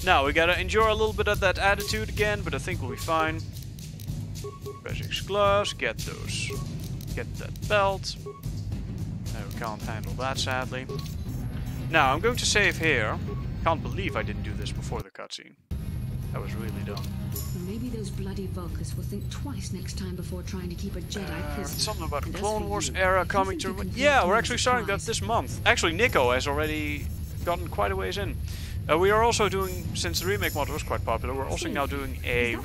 Now, we gotta endure a little bit of that attitude again, but I think we'll be fine. Physics gloves, get those. Get that belt. We can't handle that, sadly. Now, I'm going to save here. Can't believe I didn't do this before the cutscene. That was really dumb. Maybe those bloody Vulkars will think twice next time before trying to keep a Jedi prisoner. Something about the Clone Wars era coming to... Yeah, we're actually starting that this month. Actually, Nico has already gotten quite a ways in. We are also doing, since the remake mod was quite popular, we're also now doing a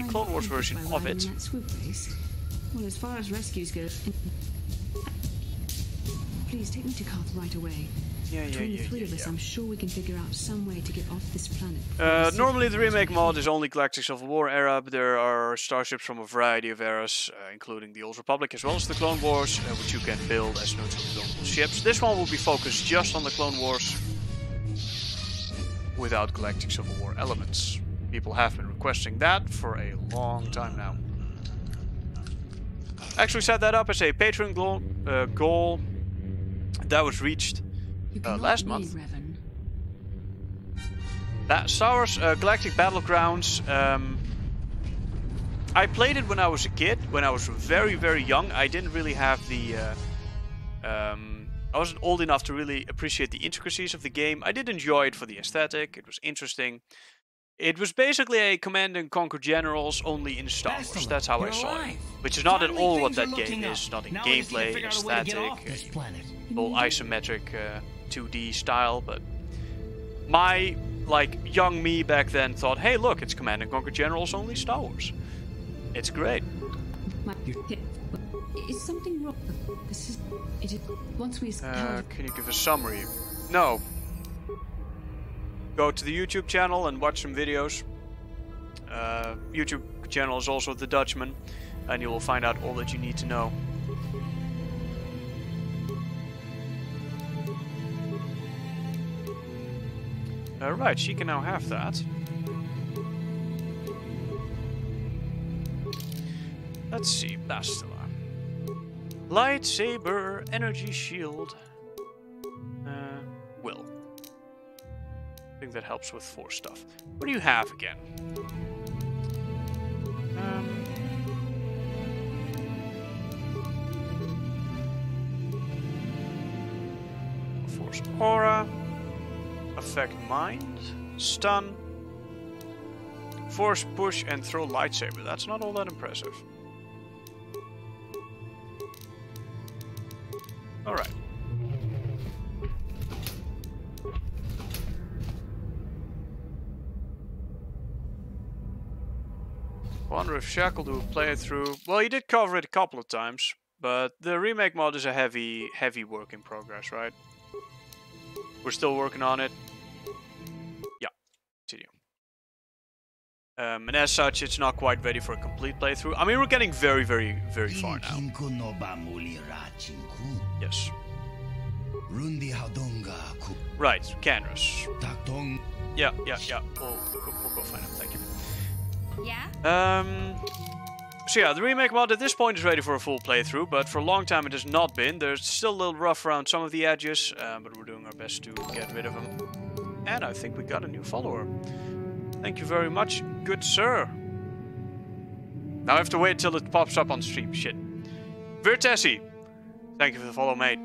Clone Wars version of it. Well, as far as rescues go, please take me to Carth right away. Between the three of us, I'm sure we can figure out some way to get off this planet. Normally the remake mod is only Galactic Civil War era, but there are starships from a variety of eras, including the Old Republic as well as the Clone Wars, which you can build as neutrally buildable ships. This one will be focused just on the Clone Wars, without Galactic Civil War elements. People have been requesting that for a long time now. Actually set that up as a Patreon goal that was reached last month. Star Wars Galactic Battlegrounds. I played it when I was a kid, when I was very, very young. I didn't really have the... I wasn't old enough to really appreciate the intricacies of the game. I did enjoy it for the aesthetic. It was interesting. It was basically a Command and Conquer Generals only in Star Wars. That's how I saw it. Which is not at all what that game is. Not in gameplay, aesthetic, whole isometric 2D style. But my, young me back then thought, hey look, it's Command and Conquer Generals only Star Wars. It's great. Is something wrong? Once we... can you give a summary? No. Go to the YouTube channel and watch some videos. YouTube channel is also the Dutchman, and you will find out all that you need to know. Right, she can now have that. Let's see, Bastila. Lightsaber, energy shield. Will. I think that helps with Force stuff. What do you have again? Force aura. Affect mind. Stun. Force push and throw lightsaber. That's not all that impressive. Alright. Wonder if Shackle do a playthrough. Well, he did cover it a couple of times, but the remake mod is a heavy work in progress, right? We're still working on it. Yeah, continue. And as such, it's not quite ready for a complete playthrough. I mean, we're getting very, very, very far now. Yes. Right, Canrus. Yeah. We'll go find him, thank you. Yeah? So yeah, the remake mod at this point is ready for a full playthrough, but for a long time it has not been. There's still a little rough around some of the edges, but we're doing our best to get rid of them. And I think we got a new follower. Thank you very much, good sir. Now I have to wait till it pops up on stream. Shit. Virtessi, thank you for the follow, mate.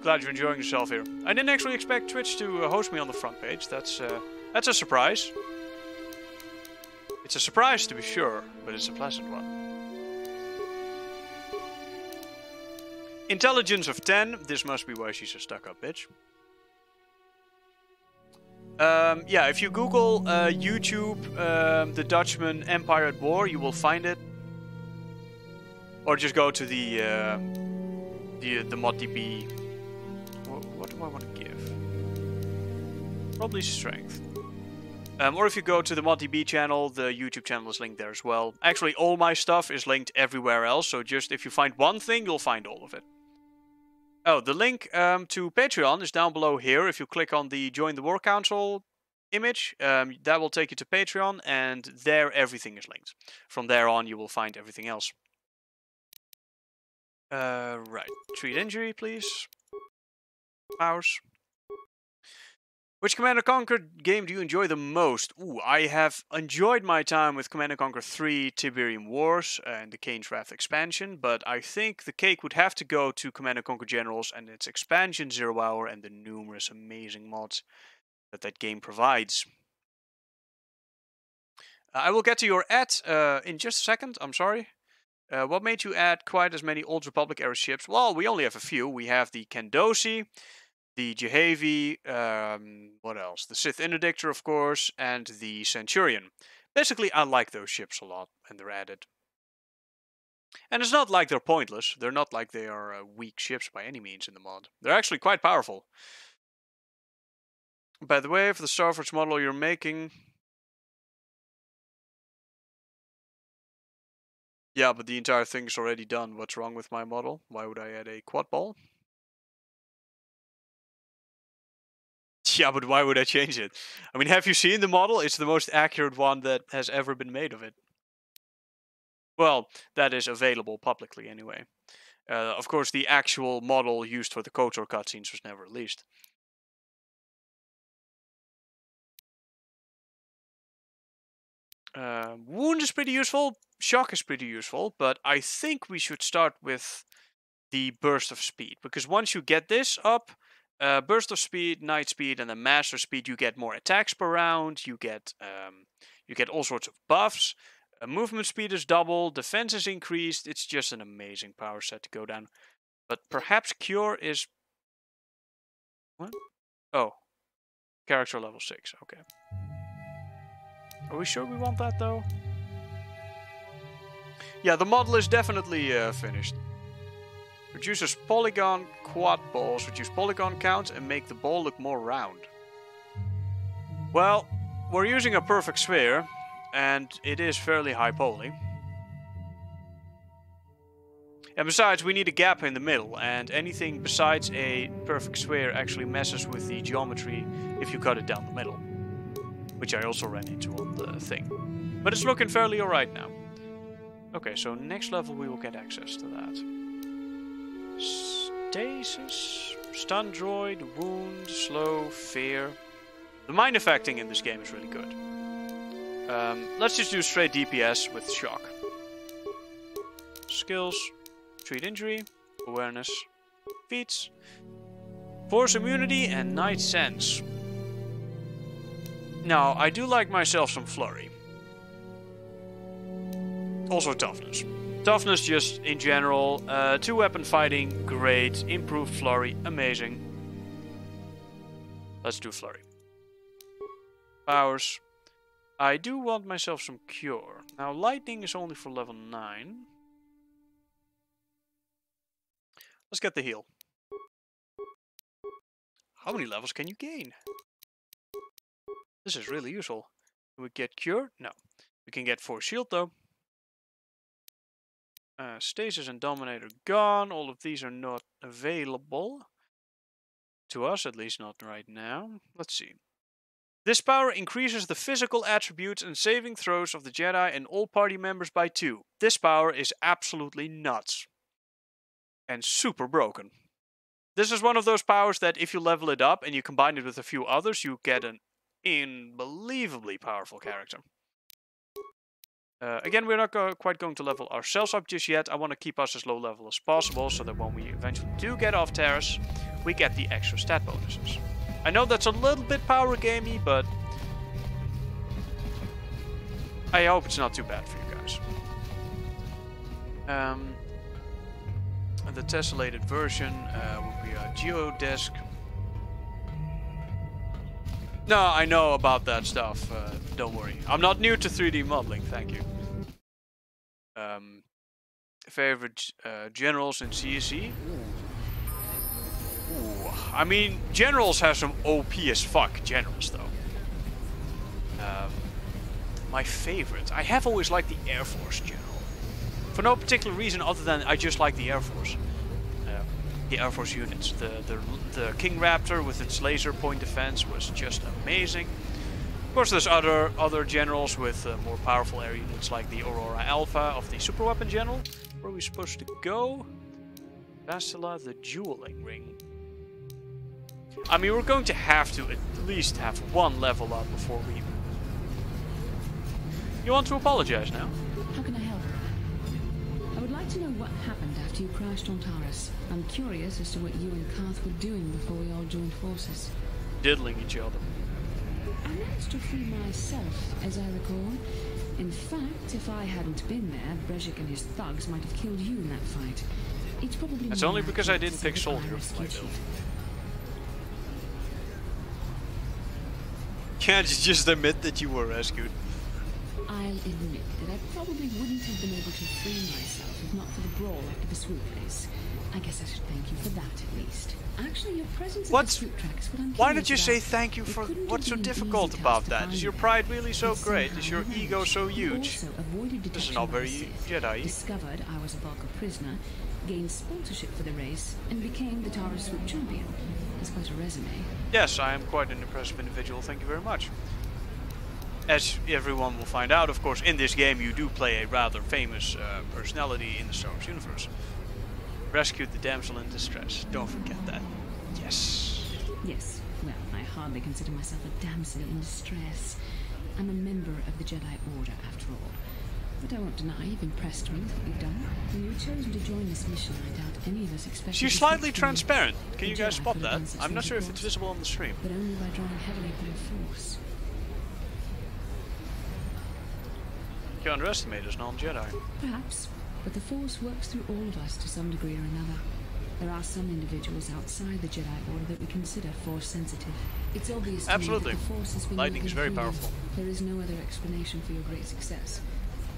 Glad you're enjoying yourself here. I didn't actually expect Twitch to host me on the front page. That's a surprise. It's a surprise to be sure, but it's a pleasant one. Intelligence of 10. This must be why she's a stuck-up bitch. Yeah, if you Google YouTube, the Dutchman Empire at War, you will find it. Or just go to the ModDB. What do I want to give? Probably strength. Or if you go to the ModDB channel, the YouTube channel is linked there as well. Actually, all my stuff is linked everywhere else, so just if you find one thing, you'll find all of it. Oh, the link to Patreon is down below here. If you click on the Join the War Council image, that will take you to Patreon, and there everything is linked. From there on, you will find everything else. Right. Treat injury, please. Powers. Which Command & Conquer game do you enjoy the most? Ooh, I have enjoyed my time with Command & Conquer 3 Tiberium Wars and the Kane's Wrath expansion, but I think the cake would have to go to Command & Conquer Generals and its expansion 0 Hour and the numerous amazing mods that that game provides. I will get to your ad in just a second, I'm sorry. What made you add quite as many Old Republic era ships? Well, we only have a few. We have the Kandoshi, the Jehavi, what else? The Sith Interdictor, of course, and the Centurion. Basically, I like those ships a lot, and they're added. And it's not like they're pointless. They're not like they are weak ships by any means in the mod. They're actually quite powerful. By the way, for the Starforge model you're making... Yeah, but the entire thing is already done. What's wrong with my model? Why would I add a quad ball? Yeah, but why would I change it? I mean, have you seen the model? It's the most accurate one that has ever been made of it. Well, that is available publicly anyway. Of course, the actual model used for the KOTOR cutscenes was never released. Wound is pretty useful. Shock is pretty useful. But I think we should start with the Burst of Speed. Because once you get this up, Burst of Speed, Night Speed, and then Master Speed, you get more attacks per round. You get all sorts of buffs. Movement speed is double. Defense is increased. It's just an amazing power set to go down. But perhaps Cure is... What? Oh. Character level 6. Okay. Are we sure we want that, though? Yeah, the model is definitely finished. Reduces polygon quad balls, reduce polygon count, and make the ball look more round. Well, we're using a perfect sphere, and it is fairly high poly. And besides, we need a gap in the middle, and anything besides a perfect sphere actually messes with the geometry if you cut it down the middle. Which I also ran into on the thing. But it's looking fairly alright now. Okay, so next level we will get access to that. Stasis, Stun Droid, Wound, Slow, Fear. The mind affecting in this game is really good. Let's just do straight DPS with Shock. Skills, Treat Injury, Awareness, Feats, Force Immunity, and Night Sense. Now, I do like myself some Flurry. Also Toughness. Toughness just in general, 2-weapon fighting, great. Improved Flurry, amazing. Let's do Flurry. Powers. I do want myself some Cure. Now, Lightning is only for level 9. Let's get the heal. How many levels can you gain? This is really useful. Can we get Cure? No. We can get Force Shield though. Stasis and Dominator gone. All of these are not available. To us, at least not right now. Let's see. This power increases the physical attributes and saving throws of the Jedi and all party members by 2. This power is absolutely nuts. And super broken. This is one of those powers that if you level it up and you combine it with a few others, you get an unbelievably powerful character. Again, we're not quite going to level ourselves up just yet. I want to keep us as low level as possible so that when we eventually do get off Terrace, we get the extra stat bonuses. I know that's a little bit power gamey, but I hope it's not too bad for you guys. The tessellated version would be a geodesic. No, I know about that stuff. Don't worry. I'm not new to 3D modeling, thank you. Favorite generals in CSE? Ooh. I mean, generals have some OP as fuck generals, though. My favorite. I have always liked the Air Force general. For no particular reason other than I just like the Air Force. The Air Force units. The King Raptor with its laser point defense was just amazing. Of course, there's other generals with more powerful air units like the Aurora Alpha of the Super Weapon General. Where are we supposed to go? Bastila, the Dueling Ring. I mean, we're going to have to at at least have one level up before we... You want to apologize now? How can I help? I would like to know what happened after you crashed on Taurus. I'm curious as to what you and Karth were doing before we all joined forces. Diddling each other. I managed to free myself, as I recall. In fact, if I hadn't been there, Brezhik and his thugs might have killed you in that fight. It's probably That's only because I didn't pick Soldier for my build. Can't you just admit that you were rescued? I'll admit that I probably wouldn't have been able to free myself if not for the brawl after the swoop race. I guess I should thank you for that at least. Actually, your presence at the swoop track is what I'm Why did you about. say thank you for... What's so difficult about that? Is your pride really so great? Is your ego so huge? This is not very Jedi. Discovered I was a Vulcan prisoner, gained sponsorship for the race, and became the Taurus swoop champion. That's quite a resume. Yes, I am quite an impressive individual, thank you very much. As everyone will find out, of course, in this game you do play a rather famous personality in the Star Wars universe. Rescued the damsel in distress. Don't forget that. Yes. Yes. Well, I hardly consider myself a damsel in distress. I'm a member of the Jedi Order, after all. But I won't deny you've impressed me with what you've done. When you've chosen to join this mission, I doubt any of us expected. She's slightly transparent. Can you guys spot that? I'm not sure if it's visible on the stream. But only by drawing heavily upon force. You underestimate us, non-Jedi. Perhaps. But the Force works through all of us to some degree or another. There are some individuals outside the Jedi Order that we consider Force sensitive. It's obvious to me that the Force has been Lightning is very powerful. There is no other explanation for your great success.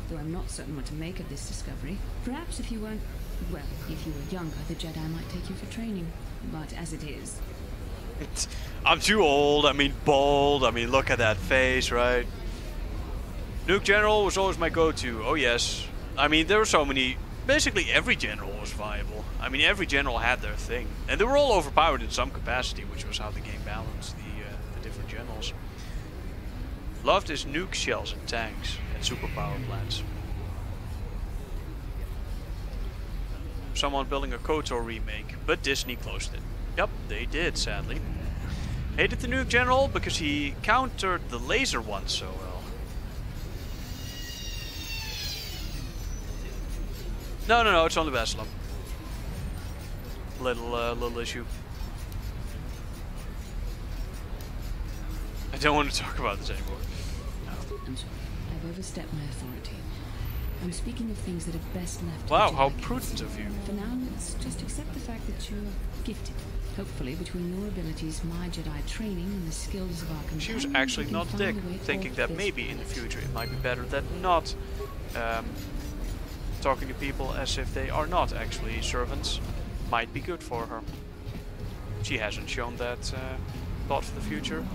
Though I'm not certain what to make of this discovery. Perhaps if you weren't... Well, if you were younger, the Jedi might take you for training. But as it is... I'm too old, I mean bald, I mean look at that face, right? Nuke General was always my go-to, oh yes. I mean, there were so many... Basically, every general was viable. I mean, every general had their thing. And they were all overpowered in some capacity, which was how the game balanced the different generals. Loved his nuke shells and tanks and superpower plants. Someone building a KOTOR remake, but Disney closed it. Yep, they did, sadly. Hated the nuke general because he countered the laser one so well. No, it's only Baslam. Little issue. I don't want to talk about this anymore. No. I'm sorry. I've overstepped my authority. I'm speaking of things that are best left. Wow, how prudent of you. For now, let's just accept the fact that you're gifted. Hopefully, between your abilities, my Jedi training, and the skills of our companions, she was actually not a dick, thinking that maybe in the future it might be better than not talking to people as if they are not actually servants might be good for her. She hasn't shown that thought for the future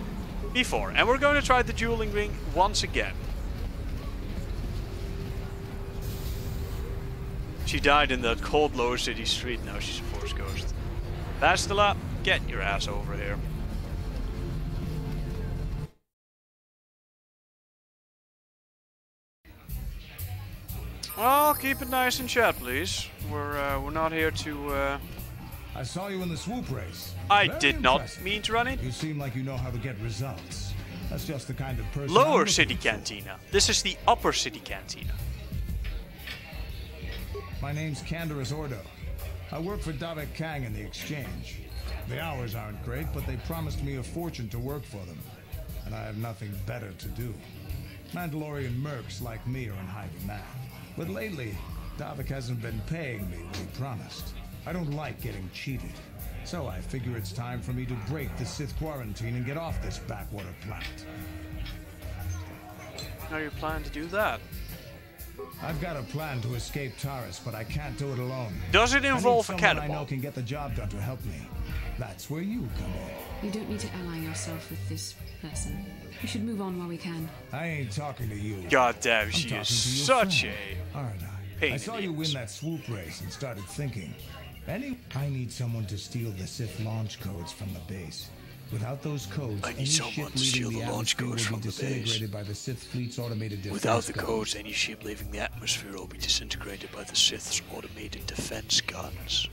before. And we're going to try the dueling ring once again. She died in that cold low city street, now she's a Force ghost. Bastila, get your ass over here. Well, keep it nice in chat, please. We're not here to. I saw you in the swoop race. I did not mean to run it. You seem like you know how to get results. That's just the kind of person. Lower City Cantina. This is the Upper City Cantina. My name's Canderous Ordo. I work for Davik Kang in the Exchange. The hours aren't great, but they promised me a fortune to work for them, and I have nothing better to do. Mandalorian mercs like me are in high demand. But lately, Davik hasn't been paying me what he promised. I don't like getting cheated. So I figure it's time for me to break the Sith quarantine and get off this backwater planet. How you plan to do that? I've got a plan to escape Taurus, but I can't do it alone. Does it involve a cannonball? I know can get the job done to help me. That's where you come in. You don't need to ally yourself with this person. We should move on while we can. I ain't talking to you. God damn, she is such a aren't I? pain. I saw you win that swoop race and started thinking. I need someone to steal the Sith launch codes from the base. Without those codes, any ship leaving the atmosphere will be disintegrated by the Sith fleet's automated defense. Without the codes, any ship leaving the atmosphere will be disintegrated by the Sith's automated defense guns.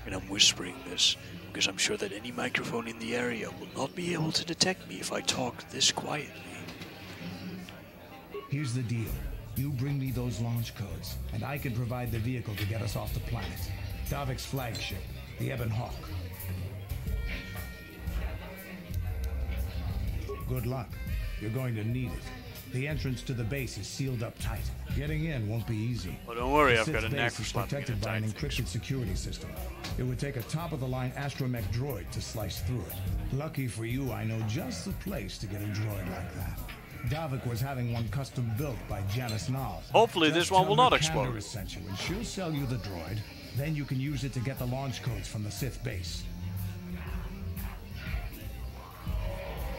And I'm whispering this because I'm sure that any microphone in the area will not be able to detect me if I talk this quietly. Here's the deal. You bring me those launch codes, and I can provide the vehicle to get us off the planet. Davik's flagship, the Ebon Hawk. Good luck. You're going to need it. The entrance to the base is sealed up tight. Getting in won't be easy. Well, don't worry, The I've got a Sith's knack base for is slapping protected by an into tight encrypted things. security system. It would take a top-of-the-line astromech droid to slice through it. Lucky for you, I know just the place to get a droid like that. Davik was having one custom built by Janice Nall. Hopefully Just this one tell will her not Candace explode. sent you, and she'll sell you the droid. Then you can use it to get the launch codes from the Sith base.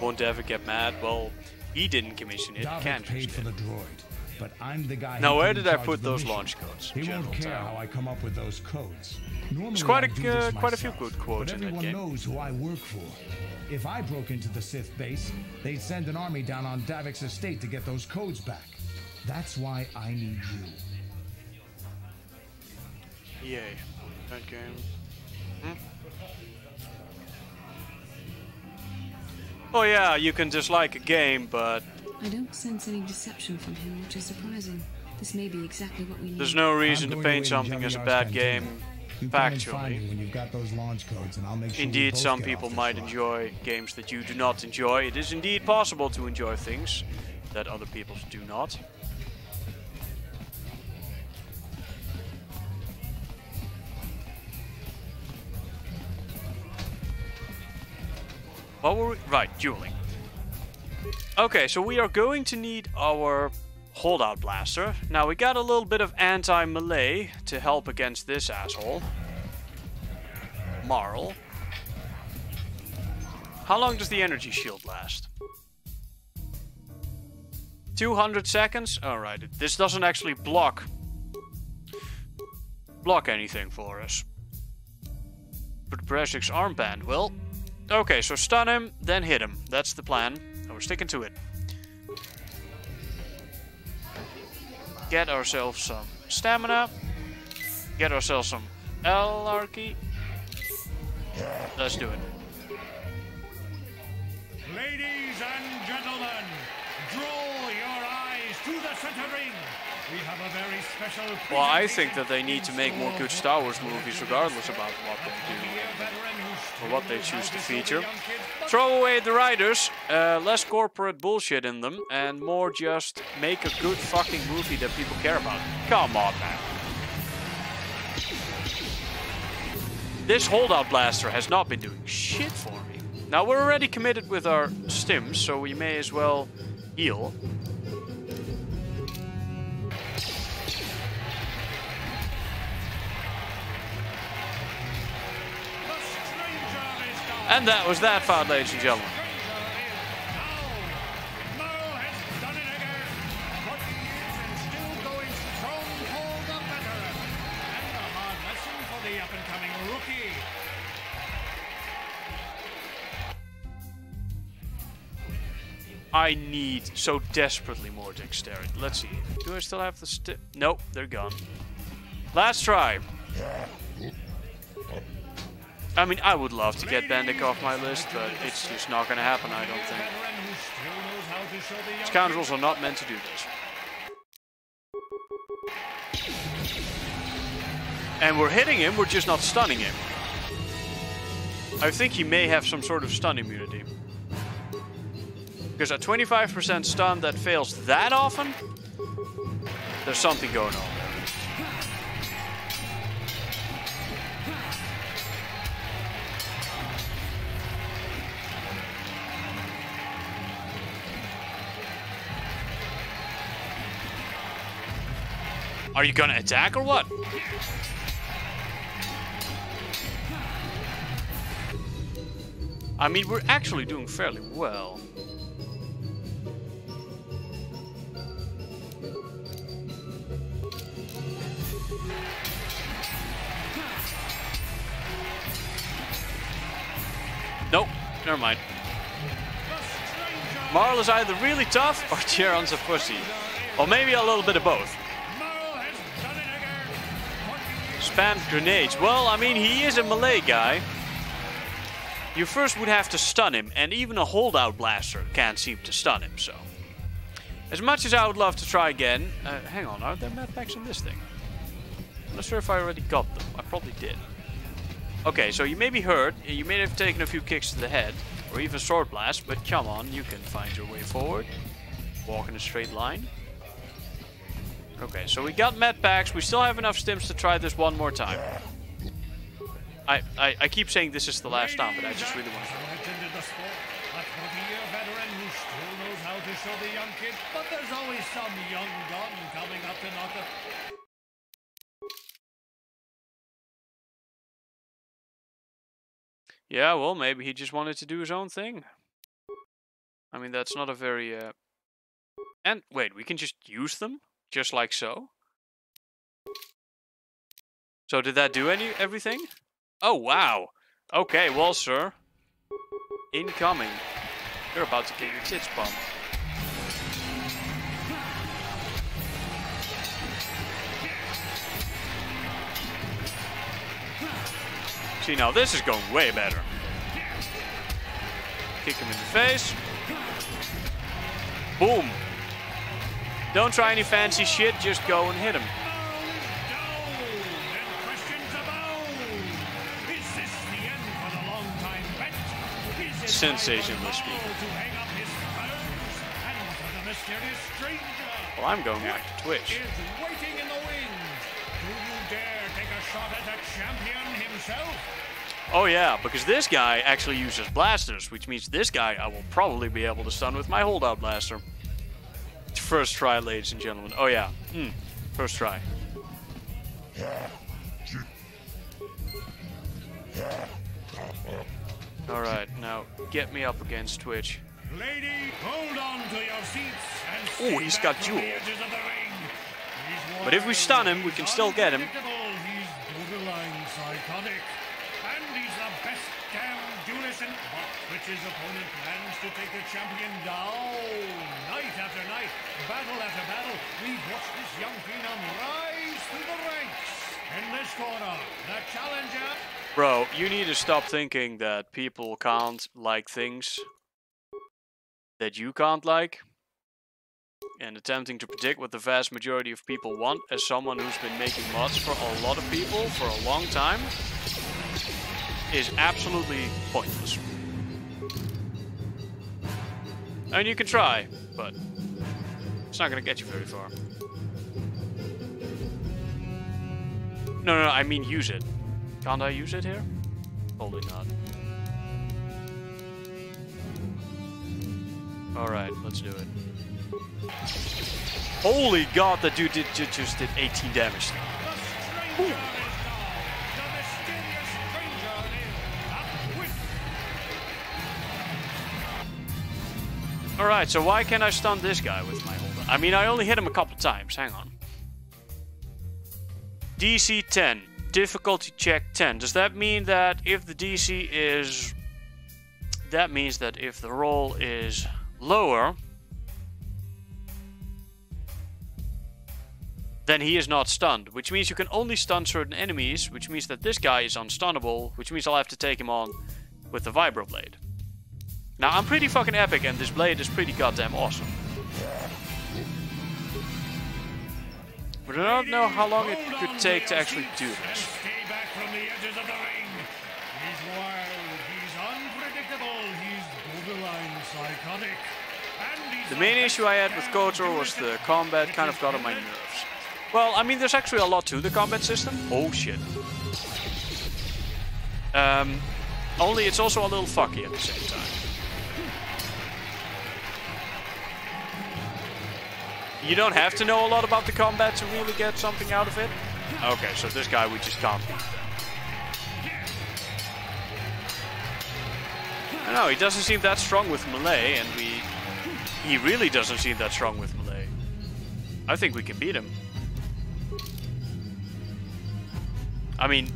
Won't ever get mad? Well, he didn't commission it. Davik Candace paid for did. the droid, but I'm the guy. Now, who where put in did I charge put of the those mission. launch codes? He General won't care Tao. how I come up with those codes. Normally, There's quite I do this quite a few myself, good quotes but in that everyone game. knows who I work for. If I broke into the Sith base, they'd send an army down on Davik's estate to get those codes back. That's why I need you. Yay. That game. Oh yeah, you can dislike a game, but I don't sense any deception from him, which is surprising. This may be exactly what we need. there's no reason I'm to going paint away something Jelly as a Yar's bad cantina. game You come and find factually. me when you've got those launch codes, and I'll make sure we Indeed, both some get people off this might ride. enjoy games that you do not enjoy. It is indeed possible to enjoy things that other people do not. What were we? Right, dueling. Okay, so we are going to need our holdout blaster. Now we got a little bit of anti-melee to help against this asshole. Marl. How long does the energy shield last? 200 seconds? Alright, this doesn't actually block anything for us. But Brezik's armband will. Okay, so stun him, then hit him. That's the plan. And we're sticking to it. Get ourselves some stamina. Get ourselves some L-Archy. Let's do it. Ladies and gentlemen, draw your eyes to the center ring. We have a very special. Well, I think that they need to make more good Star Wars movies regardless about what they do or what they choose to feature. Throw away the writers, less corporate bullshit in them, and more just make a good fucking movie that people care about. Come on, man. This holdout blaster has not been doing shit for me. Now, we're already committed with our stims, so we may as well heal. And that was that fight, ladies and gentlemen. I need so desperately more dexterity. Let's see. Do I still have the Nope, they're gone. Last try. I mean, I would love to get Bendick off my list, but it's just not going to happen, I don't think. Scoundrels are not meant to do this. And we're hitting him, we're just not stunning him. I think he may have some sort of stun immunity. Because a 25% stun that fails that often, there's something going on there. Are you gonna attack or what? I mean, we're actually doing fairly well. Nope, never mind. Marl is either really tough or Charon's a pussy. Or maybe a little bit of both. Spam grenades. Well, I mean, he is a melee guy. you first would have to stun him, and even a holdout blaster can't seem to stun him, so. As much as I would love to try again... hang on, are there med packs on this thing? I'm not sure if I already got them. I probably did. Okay, so you may be hurt, you may have taken a few kicks to the head, or even sword blast, but come on, you can find your way forward. Walk in a straight line. Okay, so we got med packs, we still have enough stims to try this one more time. I keep saying this is the last time, but I just really want to. A 20-year veteran who still knows how to show the young kids, but there's always some young gun coming up to knock it. Yeah, well, maybe he just wanted to do his own thing. I mean, that's not a very... And, wait, we can just use them? Just like so? So did that do everything? Oh, wow. Okay, well, sir. Incoming. You're about to get your tits pumped. See, now this is going way better. Kick him in the face. Boom. Don't try any fancy shit, just go and hit him. Sensational speaking. Well, I'm going after Twitch. Oh yeah, because this guy actually uses blasters, which means this guy I will probably be able to stun with my holdout blaster. First try, ladies and gentlemen. Oh yeah, first try. Alright, now get me up against Twitch. Lady, hold on to your seats and oh, he's got duel. But if we stun him, we can still get him. He's borderline psychotic. And he's the best damn duelist in... But Twitch's opponent plans to take the champion down. Night after night, battle after battle, we've watched this young phenom rise through the ranks. In this corner, the challenger... Bro, you need to stop thinking that people can't like things that you can't like. And attempting to predict what the vast majority of people want as someone who's been making mods for a lot of people for a long time is absolutely pointless. I mean, you can try, but it's not going to get you very far. No, I mean use it. Can't I use it here? Probably not. Alright, let's do it. Holy god, that dude just did 18 damage. Ooh. Alright, so why can't I stun this guy with my holdout? I mean, I only hit him a couple times. Hang on. DC 10. Difficulty check 10. Does that mean that if the DC is... That means that if the roll is lower, then he is not stunned. Which means you can only stun certain enemies, which means that this guy is unstunnable, which means I'll have to take him on with the Vibroblade. Now, I'm pretty fucking epic, and this blade is pretty goddamn awesome. But I don't know how long it could take to actually do this. Stay back from the edges of the ring. He's wild, he's unpredictable, he's borderline psychotic. And he's the main issue I had with KOTOR was the combat kind of got on my nerves. Well, I mean, there's actually a lot to the combat system. Oh shit. Only it's also a little fucky at the same time. You don't have to know a lot about the combat to really get something out of it. Okay, so this guy we just can't beat. I don't know, he doesn't seem that strong with melee, and he really doesn't seem that strong with melee. I think we can beat him. I mean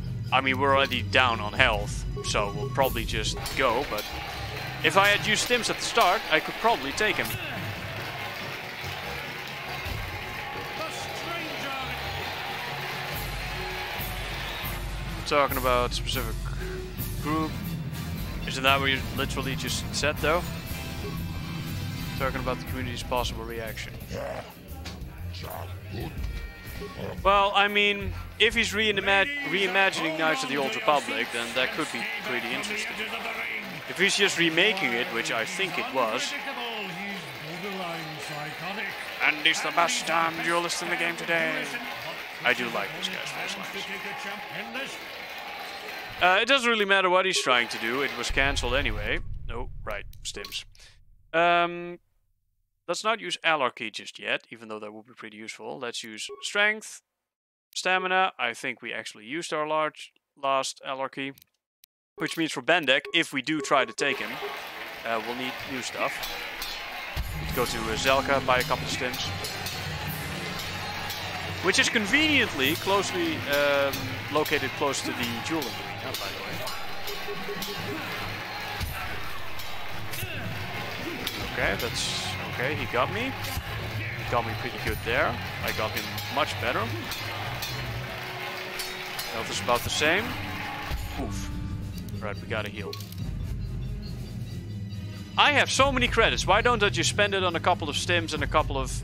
we're already down on health, so we'll probably just go, but if I had used stims at the start, I could probably take him. Talking about specific group. Isn't that what you literally just said, though? Talking about the community's possible reaction. Well, I mean, if he's reimagining Knights of the Old Republic, then that could be pretty interesting. If he's just remaking it, which I think it was, and he's the best duelist in the game today. I do like this guy's voice lines. It doesn't really matter what he's trying to do. It was cancelled anyway. No, right, stims. Let's not use Alarchy just yet, even though that would be pretty useful. Let's use Strength, Stamina. I think we actually used our last Alarchy. Which means for Bendek, if we do try to take him, we'll need new stuff. Let's go to Zelka, buy a couple of stims. Which is conveniently closely located close to the dueling arena, by the way. Okay, that's okay. He got me. He got me pretty good there. I got him much better. Health is about the same. Oof. Right, we gotta heal. I have so many credits. Why don't I just spend it on a couple of stims and a couple of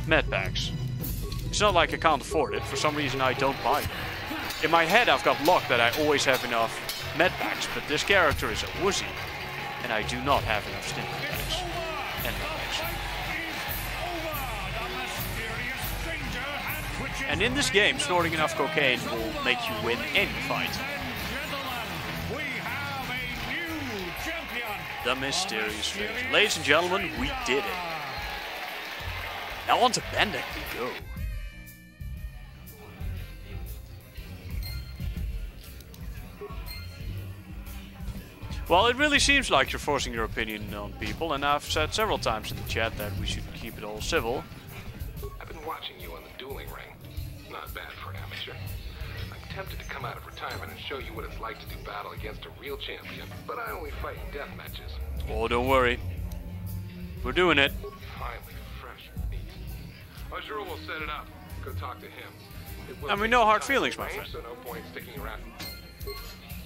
med packs? It's not like I can't afford it. For some reason, I don't buy them. In my head, I've got luck that I always have enough med packs, but this character is a wussy, and I do not have enough stim packs and med packs. And in this game, snorting enough cocaine will make you win any fight. The Mysterious Stranger. Ladies and gentlemen, we did it. Now on to Bendek we go. Well, it really seems like you're forcing your opinion on people, and I've said several times in the chat that we should keep it all civil. I've been watching you on the dueling ring. Not bad for an amateur. I'm tempted to come out of retirement and show you what it's like to do battle against a real champion, but I only fight in death matches. Oh, don't worry. We're doing it. Finally, fresh meat. Sure we'll set it up. Go talk to him. I mean, no hard feelings, my friend. So no point sticking around.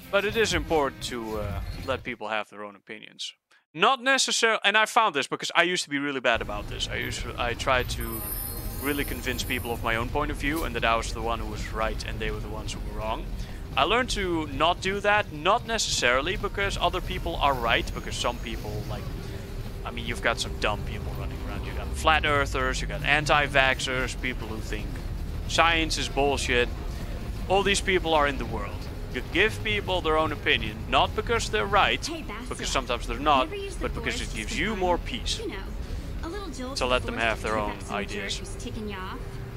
But it is important to let people have their own opinions. Not necessarily, and I found this because I used to be really bad about this. I tried to really convince people of my own point of view and that I was the one who was right and they were the ones who were wrong. I learned to not do that, not necessarily because other people are right, because some people, like, I mean, you've got some dumb people running around. You got flat earthers, you got anti-vaxxers, people who think science is bullshit. All these people are in the world. You give people their own opinion, not because they're right, because sometimes they're not, but because it gives you more peace. To let them have their own ideas.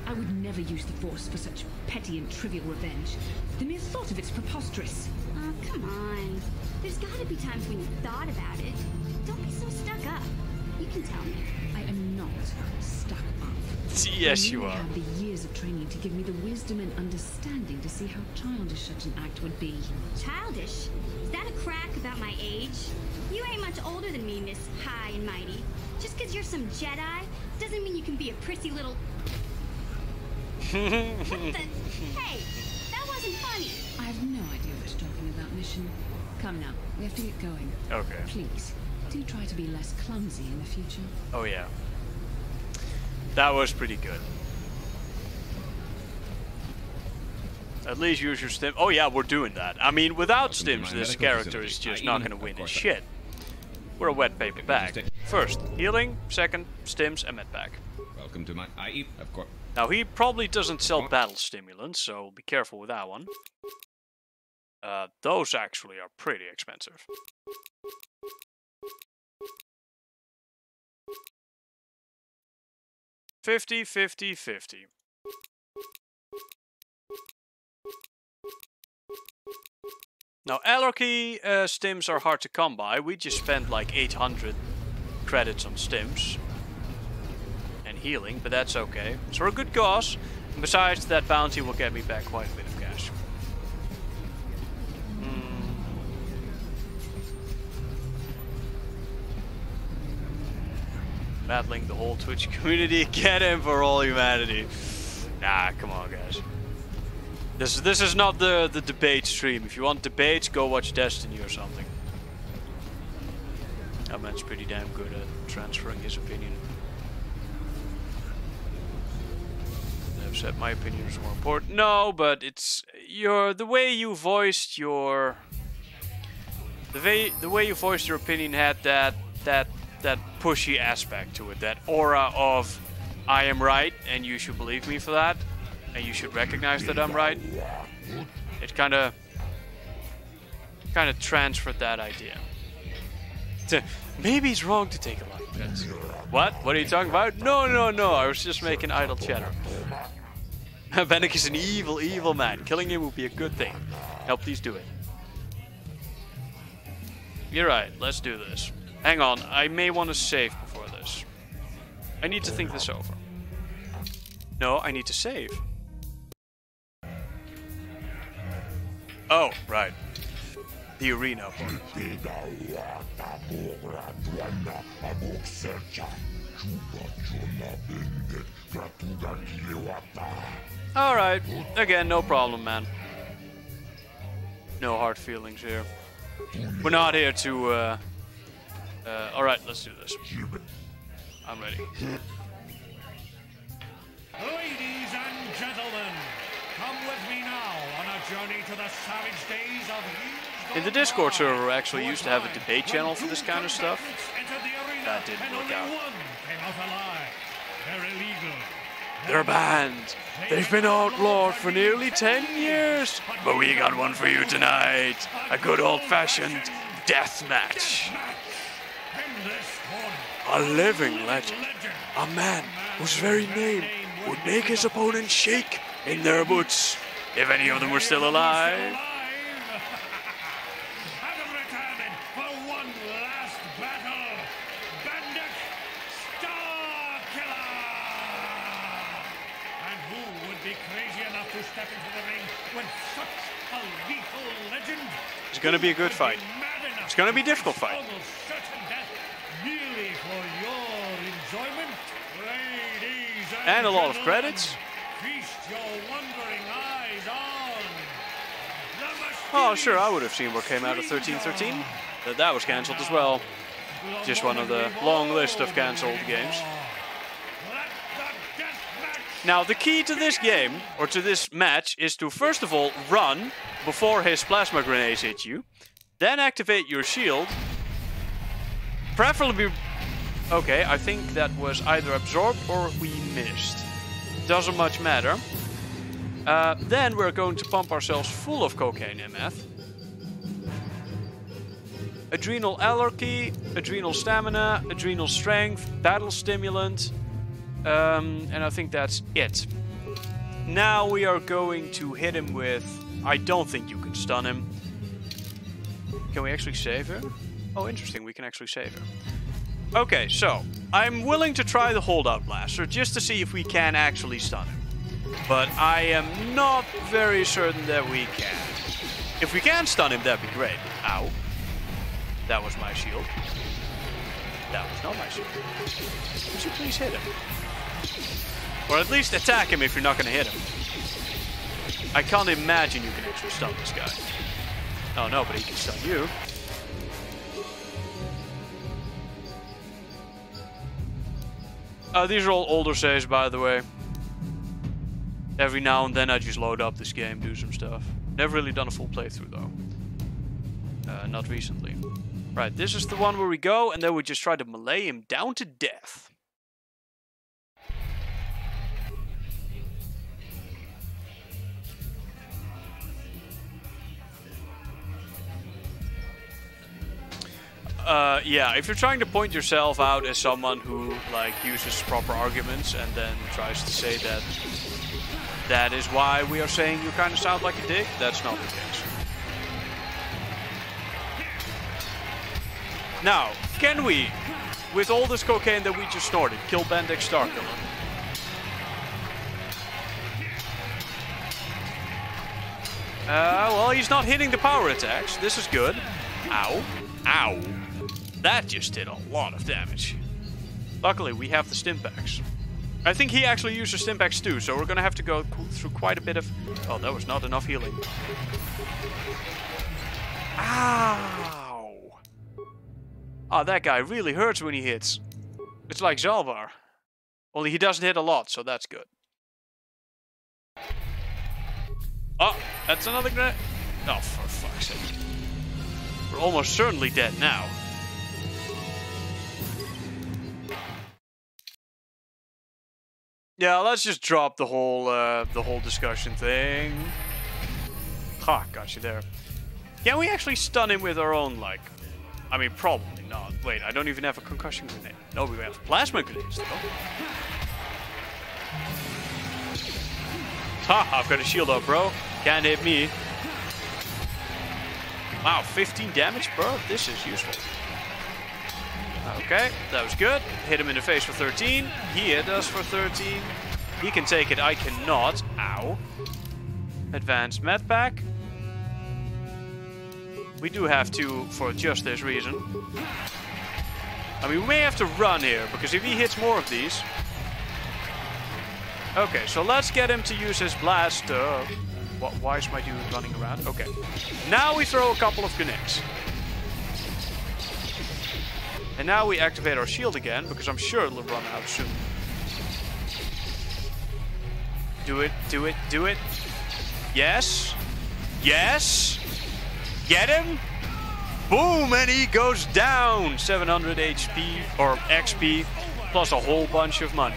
I would never use the Force for such petty and trivial revenge. The mere thought of it's preposterous. Oh, come on. There's gotta be times when you thought about it. Don't be so stuck up. You can tell me. I am not stuck up. Yes, you are. I have the years of training to give me the wisdom and understanding to see how childish such an act would be. Childish? Is that a crack about my age? You ain't much older than me, Miss High and Mighty. Just because you're some Jedi doesn't mean you can be a prissy little... What the... Hey, that wasn't funny. I have no idea what you're talking about, Mission. Come now, we have to get going. Okay. Please, do try to be less clumsy in the future. Oh yeah. That was pretty good. At least use your stim. Oh yeah, we're doing that. I mean, without stims, this character is just not going to win his shit. We're a wet paper bag. First, healing. Second, stims and med pack. Welcome to my IE, of course. Now, he probably doesn't sell battle stimulants, so be careful with that one. Those actually are pretty expensive. $50, $50, $50. Now, Alarchy stims are hard to come by. We just spent like 800 credits on stims and healing, but that's okay. It's for a good cause. And besides, that bounty will get me back quite a bit of cash. Battling the whole Twitch community. Get him for all humanity. Nah, come on, guys. This is not the debate stream. If you want debates, go watch Destiny or something. That man's pretty damn good at transferring his opinion. I've said my opinion is more important. No, but it's the way you voiced your the way you voiced your opinion had that pushy aspect to it, that aura of I am right and you should believe me for that, and you should recognize that I'm right. It kind of transferred that idea. Maybe it's wrong to take a life bet. What? What are you talking about? No. I was just making idle chatter. Bennick is an evil, evil man. Killing him would be a good thing. Now, please do it. You're right. Let's do this. Hang on. I may want to save before this. I need to think this over. No, I need to save. Oh, right. The arena. Alright. Again, no problem, man. No hard feelings here. We're not here to, alright, let's do this. I'm ready. Ladies and gentlemen, come with me now on a journey to the savage days of years In the Discord server, we actually used to have a debate channel for this kind of stuff. That didn't work out. They're illegal. They're banned. They've been outlawed for nearly 10 years. But we got one for you tonight. A good old-fashioned death match. A living legend. A man whose very name would make his opponent shake in their boots if any of them were still alive. Step into the ring when such a lethal legend. It's going to be a good fight. It's going to be a difficult fight. Merely for your enjoyment, ladies and a lot of credits. Feast your wondering eyes on. Oh, sure, I would have seen what came out of 1313. But that was cancelled as well. Just one of the long list of cancelled games. Now, the key to this game, or to this match, is to first of all run before his plasma grenades hit you. Then activate your shield. Preferably... Okay, I think that was either absorbed or we missed. Doesn't much matter. Then we're going to pump ourselves full of cocaine and meth. Adrenal allergy, adrenal stamina, adrenal strength, battle stimulant. And I think that's it. Now we are going to hit him with... I don't think you can stun him. Can we actually save her? Oh, interesting. We can actually save her. Okay, so I'm willing to try the holdout blaster just to see if we can actually stun him. But I am not very certain that we can. If we can stun him, that'd be great. Ow. That was my shield. That was not my shield. Would you please hit him? Or at least attack him if you're not going to hit him. I can't imagine you can actually stun this guy. Oh no, but he can stun you. These are all older saves, by the way. Every now and then I just load up this game, do some stuff. Never really done a full playthrough though. Not recently. Right, this is the one where we go, and then we just try to melee him down to death. Yeah, if you're trying to point yourself out as someone who, like, uses proper arguments and then tries to say that that is why we are saying you kind of sound like a dick, that's not the case. Now, can we, with all this cocaine that we just snorted, kill Bendick Starkiller? Well, he's not hitting the power attacks. This is good. Ow. Ow. That just did a lot of damage. Luckily, we have the stim packs. I think he actually uses Stimpaks too, so we're gonna have to go through quite a bit of... Oh, that was not enough healing. Ow! Oh, that guy really hurts when he hits. It's like Zalbar. Only he doesn't hit a lot, so that's good. Oh, that's another grenade. Oh, for fuck's sake. We're almost certainly dead now. Yeah, let's just drop the whole discussion thing. Ha, got you there. Can we actually stun him with our own, like... I mean, probably not. Wait, I don't even have a concussion grenade. No, we have plasma grenades, though. Ha, I've got a shield up, bro. Can't hit me. Wow, 15 damage, bro. This is useful. Okay, that was good. Hit him in the face for 13. He hit us for 13. He can take it, I cannot. Ow. Advanced med pack. We do have to, for just this reason. I mean, we may have to run here, because if he hits more of these... Okay, so let's get him to use his blaster. Why is my dude running around? Okay. Now we throw a couple of grenades. And now we activate our shield again, because I'm sure it'll run out soon. Do it, do it, do it. Yes. Yes. Get him. Boom, and he goes down. 700 HP, or XP, plus a whole bunch of money.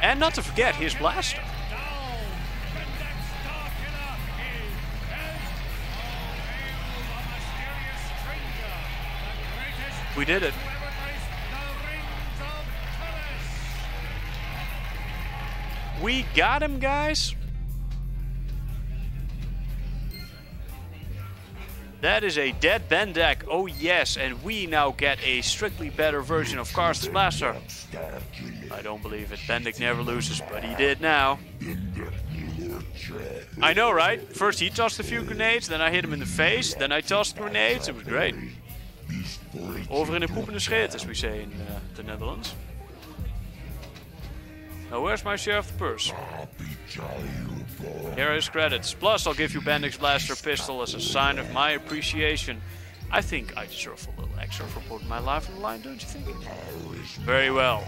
And not to forget his blaster. We did it. We got him, guys. That is a dead Bendak. Oh yes, and we now get a strictly better version of Karth's blaster. I don't believe it. Bendak never loses, but he did now. I know, right? First he tossed a few grenades, then I hit him in the face, then I tossed grenades. It was great. Over in de poepende scheet, as we say in the Netherlands. Now where's my share of the purse? Here are his credits. Plus I'll give you Bendak's blaster pistol as a sign of my appreciation. I think I deserve a little extra for putting my life on the line, don't you think? Very well.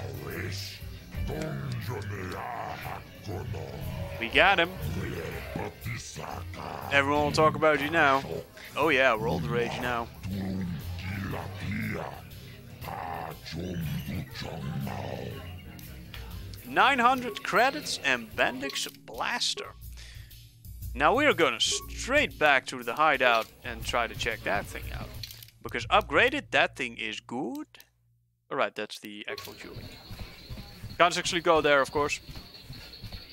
We got him. Everyone will talk about you now. Oh yeah, we're all the rage now. 900 credits and Bendak's blaster. Now we're gonna straight back to the hideout and try to check that thing out. Because upgraded, that thing is good. Alright, that's the actual jewelry. Can't actually go there, of course.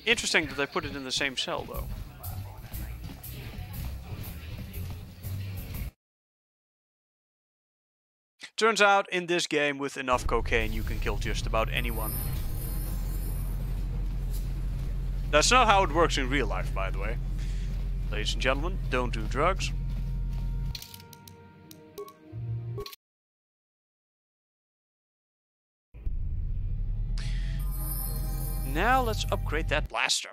Interesting that they put it in the same cell, though. Turns out, in this game, with enough cocaine, you can kill just about anyone. That's not how it works in real life, by the way. Ladies and gentlemen, don't do drugs. Now let's upgrade that blaster.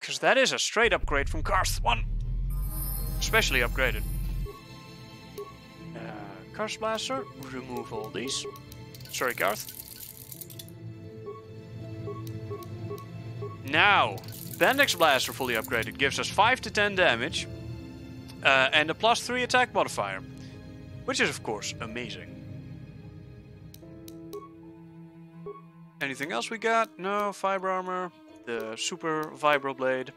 Because that is a straight upgrade from Karth 1. Especially upgraded. Karth blaster, remove all these. Sorry, Karth. Now, Bendak's blaster fully upgraded gives us 5 to 10 damage. And a +3 attack modifier. Which is of course amazing. Anything else we got? No, fiber armor, the super vibroblade.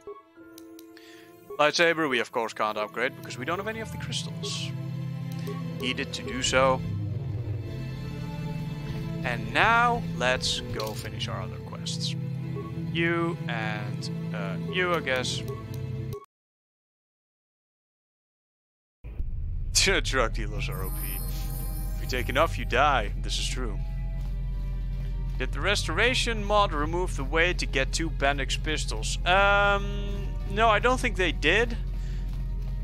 Lightsaber we of course can't upgrade because we don't have any of the crystals needed to do so. And now let's go finish our other quests. You and you, I guess. Drug dealers are OP. If you take enough, you die. This is true. Did the restoration mod remove the way to get 2 Bendak's pistols? No, I don't think they did.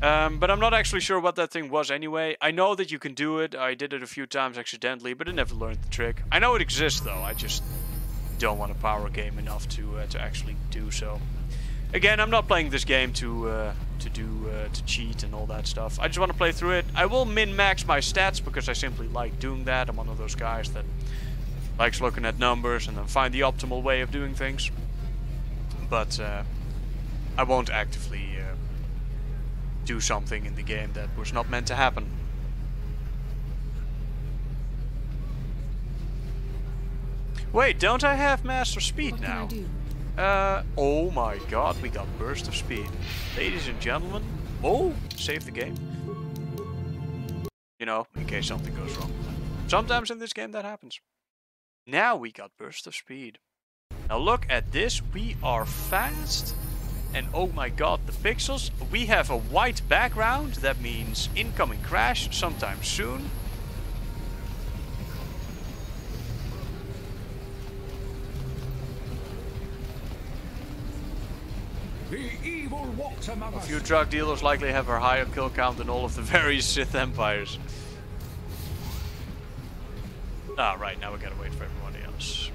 But I'm not actually sure what that thing was anyway. I know that you can do it. I did it a few times accidentally, but I never learned the trick. I know it exists though. I just don't want a power game enough to actually do so. Again, I'm not playing this game to cheat and all that stuff. I just want to play through it. I will min-max my stats because I simply like doing that. I'm one of those guys that likes looking at numbers and then find the optimal way of doing things. But I won't actively do something in the game that was not meant to happen. Wait, don't I have Master Speed What now? can I do? Oh my god, we got Burst of Speed. Ladies and gentlemen, oh, save the game. You know, in case something goes wrong. Sometimes in this game that happens. Now we got Burst of Speed. Now look at this, we are fast. And oh my god, the pixels. We have a white background, that means incoming crash sometime soon. The evil walks among A us. few drug dealers likely have a higher kill count than all of the various Sith Empires. Ah, right, now we gotta wait for everybody else.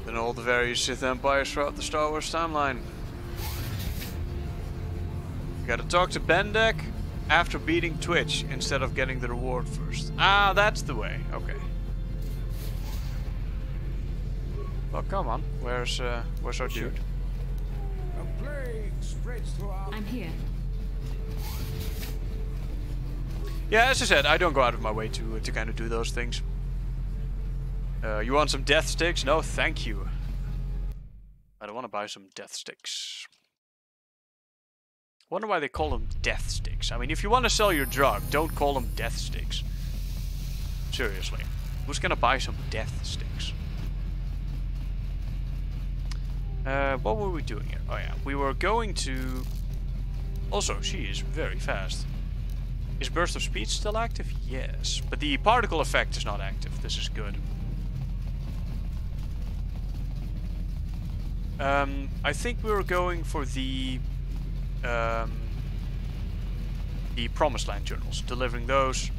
Then all the various Sith Empires throughout the Star Wars timeline. Gotta talk to Bendek after beating Twitch instead of getting the reward first. Ah, that's the way. Okay. Well, come on. Where's our dude? A plague spreads throughout. I'm here. Yeah, as I said, I don't go out of my way to kind of do those things. You want some death sticks? No, thank you. I don't want to buy some death sticks. Wonder why they call them death sticks. I mean, if you want to sell your drug, don't call them death sticks. Seriously. Who's gonna buy some death sticks? What were we doing here? Oh yeah, we were going to... Also, she is very fast. Is Burst of Speed still active? Yes. But the particle effect is not active. This is good. I think we were going for the Promised Land journals. Delivering those.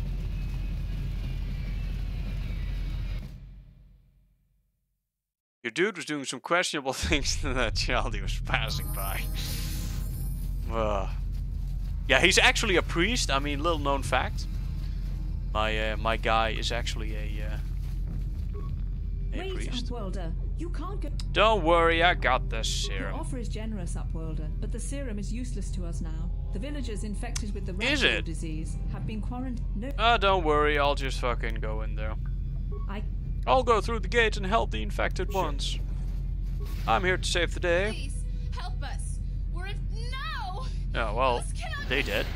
Your dude was doing some questionable things to that child he was passing by. Yeah, he's actually a priest. I mean, little known fact. My guy is actually a Wait, priest. Upworlder. You can't go. Don't worry, I got the Your serum. offer is generous, Upworlder, but the serum is useless to us now. The villagers infected with the Is rat it? disease have been quarantined. No, Don't worry, I'll just fucking go in there. I'll go through the gate and help the infected ones. I'm here to save the day. Please, help us. We're in... No! Oh, well, This cannot they did.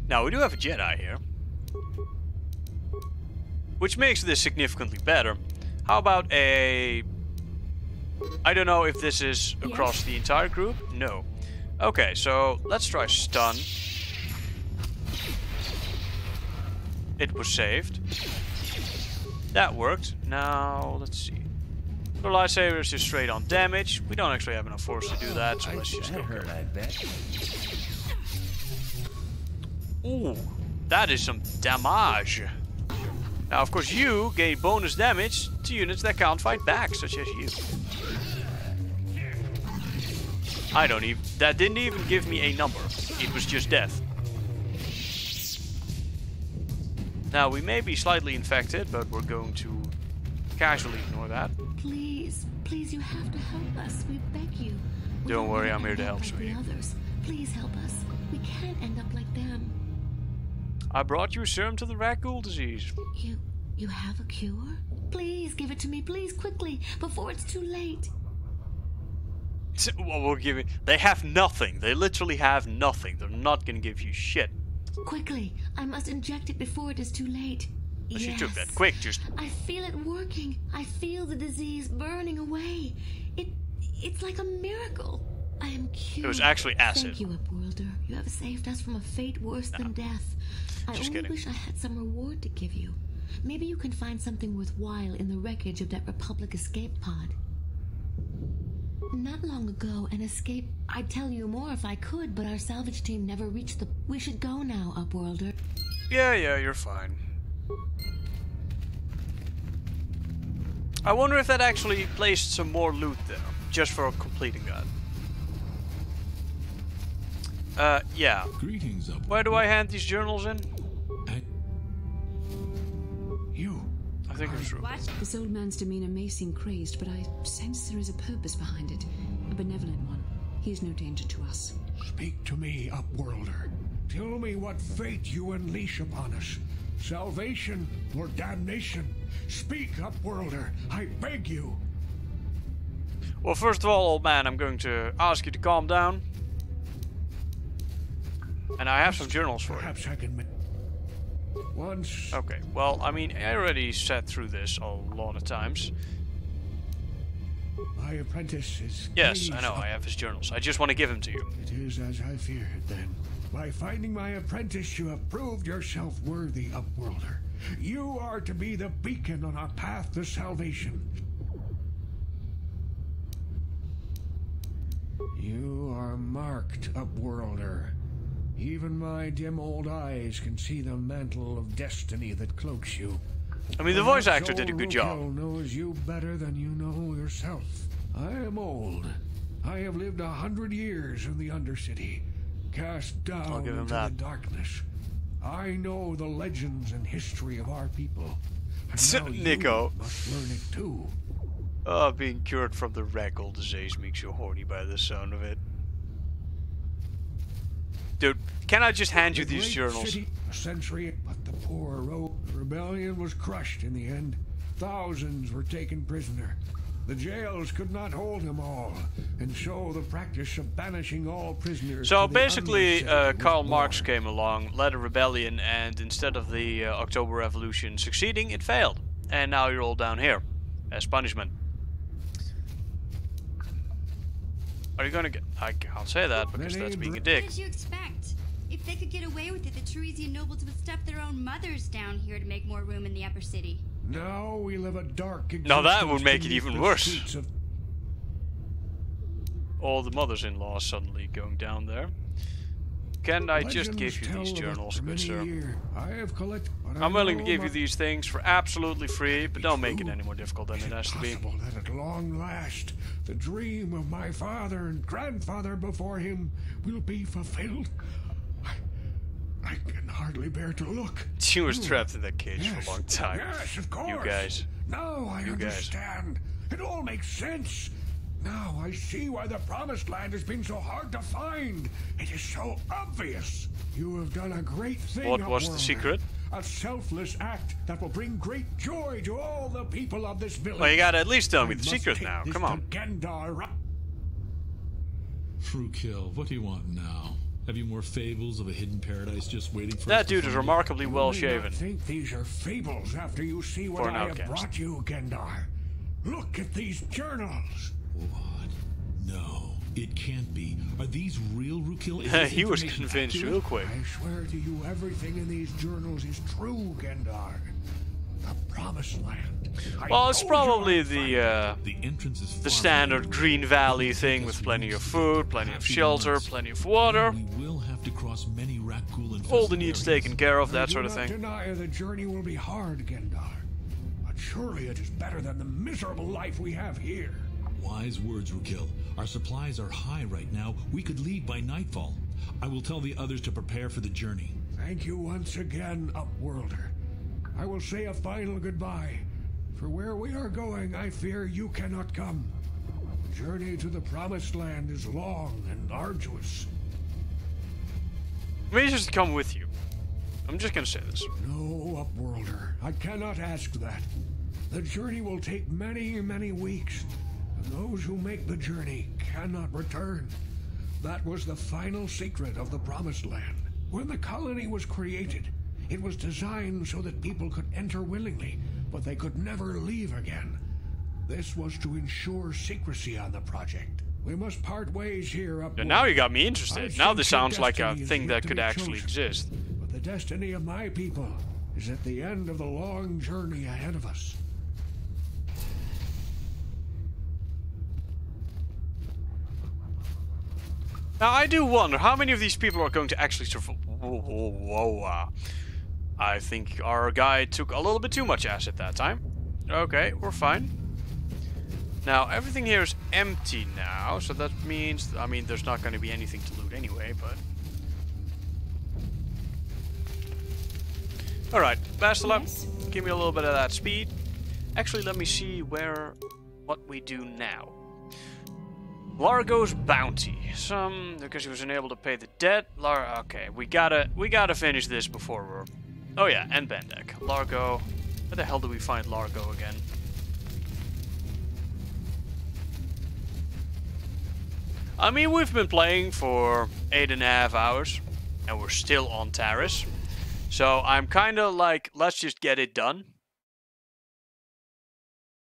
Now, we do have a Jedi here. Which makes this significantly better. How about a... I don't know if this is across the entire group. No. Okay, so let's try stun. It was saved. That worked. Now, let's see. The lightsaber is just straight on damage. We don't actually have enough force to do that, so let's just go. I bet. Ooh, that is some damage. Now, of course, you gain bonus damage to units that can't fight back, such as you. I don't even... That didn't even give me a number. It was just death. Now, we may be slightly infected, but we're going to casually ignore that. Please, please, you have to help us. We beg you. We Don't worry, wanna I'm here to end up help, like sweetie. the others. Please help us. We can't end up like them. I brought you a serum to the Ragul disease. You have a cure? Please give it to me, please, quickly, before it's too late. Well, we'll give it... They have nothing. They literally have nothing. They're not gonna give you shit. Quickly, I must inject it before it is too late. But she Yes. took that quick, just... I feel it working. I feel the disease burning away. It's like a miracle. I am cured. It was actually acid. Thank you, Upworlder. You have saved us from a fate worse than death. I Just only kidding. wish I had some reward to give you. Maybe you can find something worthwhile in the wreckage of that Republic escape pod. Not long ago, an escape. I'd tell you more if I could, but our salvage team never reached the... We should go now, Upworlder. Yeah, you're fine. I wonder if that actually placed some more loot there, just for completing that. Yeah. Greetings, Upworlder. Where do I hand these journals in? I think it's true. This old man's demeanor may seem crazed, but I sense there is a purpose behind it. A benevolent one. He is no danger to us. Speak to me, Upworlder. Tell me what fate you unleash upon us. Salvation or damnation? Speak, Upworlder. I beg you. Well, first of all, old man, I'm going to ask you to calm down. And I have some journals for you. Perhaps I can... Once... Okay, well, I mean, I already sat through this a lot of times. My apprentice is... Yes, I know, I have his journals. I just want to give them to you. It is as I feared, then. By finding my apprentice, you have proved yourself worthy, Upworlder. You are to be the beacon on our path to salvation. You are marked, Upworlder. Even my dim old eyes can see the mantle of destiny that cloaks you. I mean, the voice actor did a good job. Knows you better than you know yourself. I am old. I have lived 100 years in the Undercity, cast down into the darkness. I know the legends and history of our people. And now Nico you must learn it too. Oh, being cured from the Ragdoll disease makes you horny by the sound of it. Dude, can I just hand you these journals? A century, but the poor rebellion was crushed in the end. Thousands were taken prisoner. The jails could not hold them all, and so the practice of banishing all prisoners. So basically, Karl Marx came along, led a rebellion, and instead of the October Revolution succeeding, it failed. And now you're all down here as punishment. Are you gonna get... I can't say that because that's being a dick. What did you expect? If they could get away with it, the Teresian nobles would stuff their own mothers down here to make more room in the upper city. Now we live a dark existence. Now that would make it even worse. All the mothers-in-law suddenly going down there. Can I just give you these journals, good sir? I'm willing to give you these things for absolutely free, but don't make it any more difficult than it has to be. That at long last, the dream of my father and grandfather before him will be fulfilled. I can hardly bear to look. She was trapped in that cage for a long time. Yes, of course. You guys. Now I understand. It all makes sense. Now I see why the Promised Land has been so hard to find. It is so obvious. You have done a great thing. What was the secret? A selfless act that will bring great joy to all the people of this village. Well, you gotta at least tell me the secret now. Come on. Frukill, what do you want now? Have you more fables of a hidden paradise just waiting for that dude is remarkably well shaven. I think these are fables after you see what I have brought you, Gendar. Look at these journals. What? No, it can't be. Are these real, Frukill? He was convinced real quick. I swear to you, everything in these journals is true, Gendar. The Promised Land. Well, it's probably the entrance is standard Green Valley thing with plenty of food, plenty of shelter, plenty of water. We will have to cross many Rakghoul all the needs taken care of, that sort of thing. I do not deny the journey will be hard, Gendar. But surely it is better than the miserable life we have here. Wise words, Frukill. Our supplies are high right now. We could leave by nightfall. I will tell the others to prepare for the journey. Thank you once again, Upworlder. I will say a final goodbye. For where we are going, I fear you cannot come. The journey to the Promised Land is long and arduous. Let me just come with you. I'm just gonna say this. No, Upworlder. I cannot ask that. The journey will take many, many weeks. And those who make the journey cannot return. That was the final secret of the Promised Land. When the colony was created, it was designed so that people could enter willingly, but they could never leave again. This was to ensure secrecy on the project. We must part ways here, Upworlder. Now you got me interested. Now this sounds like a thing that could actually exist. But the destiny of my people is at the end of the long journey ahead of us. Now, I do wonder how many of these people are going to actually survive. I think our guy took a little bit too much acid that time. Okay, we're fine. Now, everything here is empty now, so that means, I mean, there's not going to be anything to loot anyway, but... Alright, Bastila, Yes? give me a little bit of that speed. Actually, let me see what we do now. Largo's bounty. Because he was unable to pay the debt. Okay, we gotta finish this before we're... Oh yeah, and Bendek. Largo. Where the hell do we find Largo again? I mean, we've been playing for 8.5 hours, and we're still on Taris. So I'm kind of like, let's just get it done.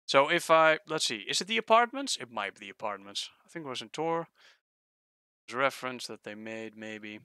So if let's see, is it the apartments? It might be the apartments. I think it was in Tor. There's a reference that they made, maybe.